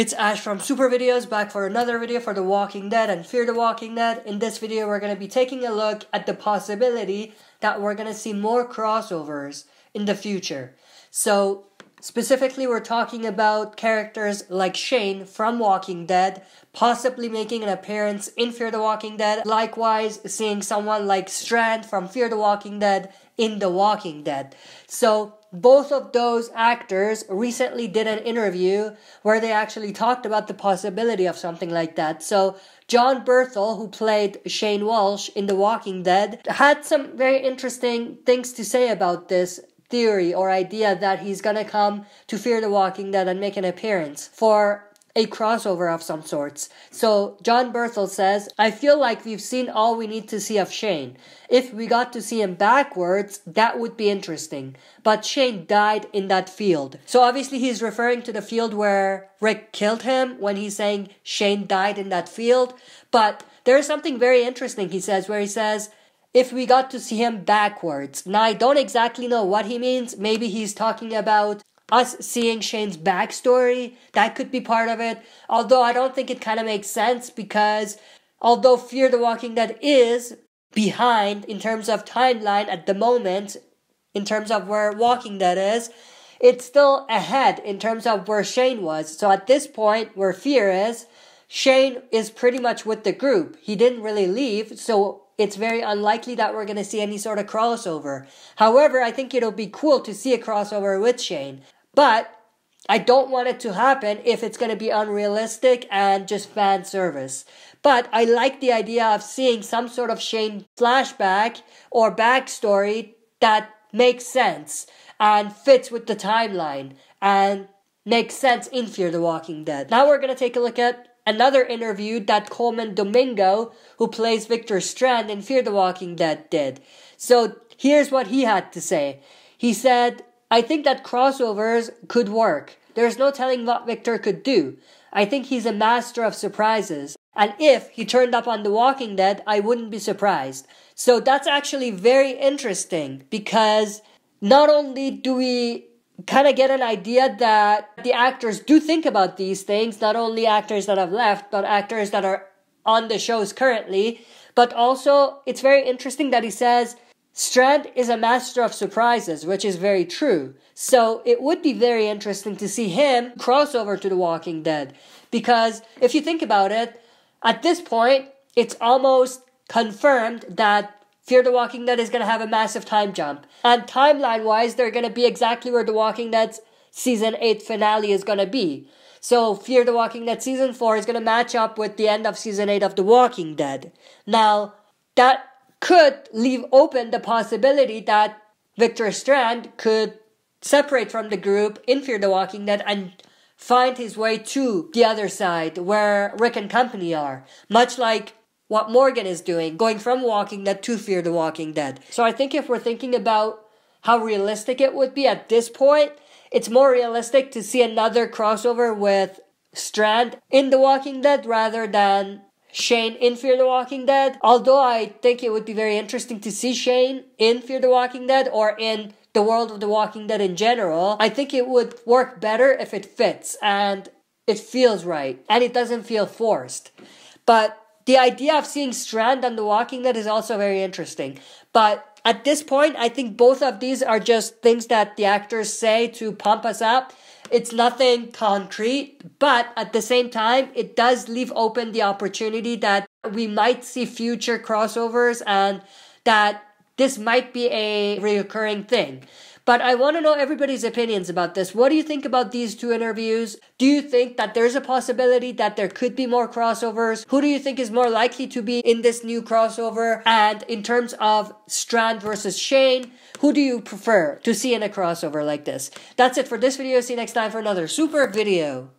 It's Ash from Super Videos, back for another video for The Walking Dead and Fear the Walking Dead. In this video, we're going to be taking a look at the possibility that we're going to see more crossovers in the future. So, specifically, we're talking about characters like Shane from Walking Dead, possibly making an appearance in Fear the Walking Dead. Likewise, seeing someone like Strand from Fear the Walking Dead in The Walking Dead. So, both of those actors recently did an interview where they actually talked about the possibility of something like that. So, John Berthel, who played Shane Walsh in The Walking Dead, had some very interesting things to say about this theory or idea that he's gonna come to Fear the Walking Dead and make an appearance for a crossover of some sorts. So, John Berthel says, "I feel like we've seen all we need to see of Shane. If we got to see him backwards, that would be interesting. But Shane died in that field." So obviously he's referring to the field where Rick killed him when he's saying Shane died in that field. But there's something very interesting, he says, where he says, if we got to see him backwards. Now, I don't exactly know what he means. Maybe he's talking about us seeing Shane's backstory. That could be part of it. Although I don't think it kind of makes sense because although Fear the Walking Dead is behind in terms of timeline at the moment, in terms of where Walking Dead is, it's still ahead in terms of where Shane was. So at this point, where Fear is, Shane is pretty much with the group. He didn't really leave, so it's very unlikely that we're going to see any sort of crossover. However, I think it'll be cool to see a crossover with Shane. But I don't want it to happen if it's going to be unrealistic and just fan service. But I like the idea of seeing some sort of Shane flashback or backstory that makes sense and fits with the timeline and makes sense in Fear the Walking Dead. Now we're going to take a look at another interview that Coleman Domingo, who plays Victor Strand in Fear the Walking Dead, did. So here's what he had to say. He said, "I think that crossovers could work. There's no telling what Victor could do. I think he's a master of surprises. And if he turned up on The Walking Dead, I wouldn't be surprised." So that's actually very interesting because not only do we kind of get an idea that the actors do think about these things, not only actors that have left, but actors that are on the shows currently, but also it's very interesting that he says Strand is a master of surprises, which is very true. So it would be very interesting to see him cross over to The Walking Dead. Because if you think about it, at this point, it's almost confirmed that Fear the Walking Dead is going to have a massive time jump. And timeline-wise, they're going to be exactly where The Walking Dead's Season 8 finale is going to be. So Fear the Walking Dead Season 4 is going to match up with the end of Season 8 of The Walking Dead. Now, that could leave open the possibility that Victor Strand could separate from the group in Fear the Walking Dead and find his way to the other side where Rick and company are. Much like what Morgan is doing, going from Walking Dead to Fear the Walking Dead. So I think if we're thinking about how realistic it would be at this point, it's more realistic to see another crossover with Strand in The Walking Dead rather than Shane in Fear the Walking Dead. Although I think it would be very interesting to see Shane in Fear the Walking Dead or in the world of The Walking Dead in general, I think it would work better if it fits and it feels right and it doesn't feel forced. But the idea of seeing Strand on The Walking Dead is also very interesting. But at this point, I think both of these are just things that the actors say to pump us up. It's nothing concrete, but at the same time, it does leave open the opportunity that we might see future crossovers and that this might be a recurring thing. But I want to know everybody's opinions about this. What do you think about these two interviews? Do you think that there's a possibility that there could be more crossovers? Who do you think is more likely to be in this new crossover? And in terms of Strand versus Shane, who do you prefer to see in a crossover like this? That's it for this video. See you next time for another super video.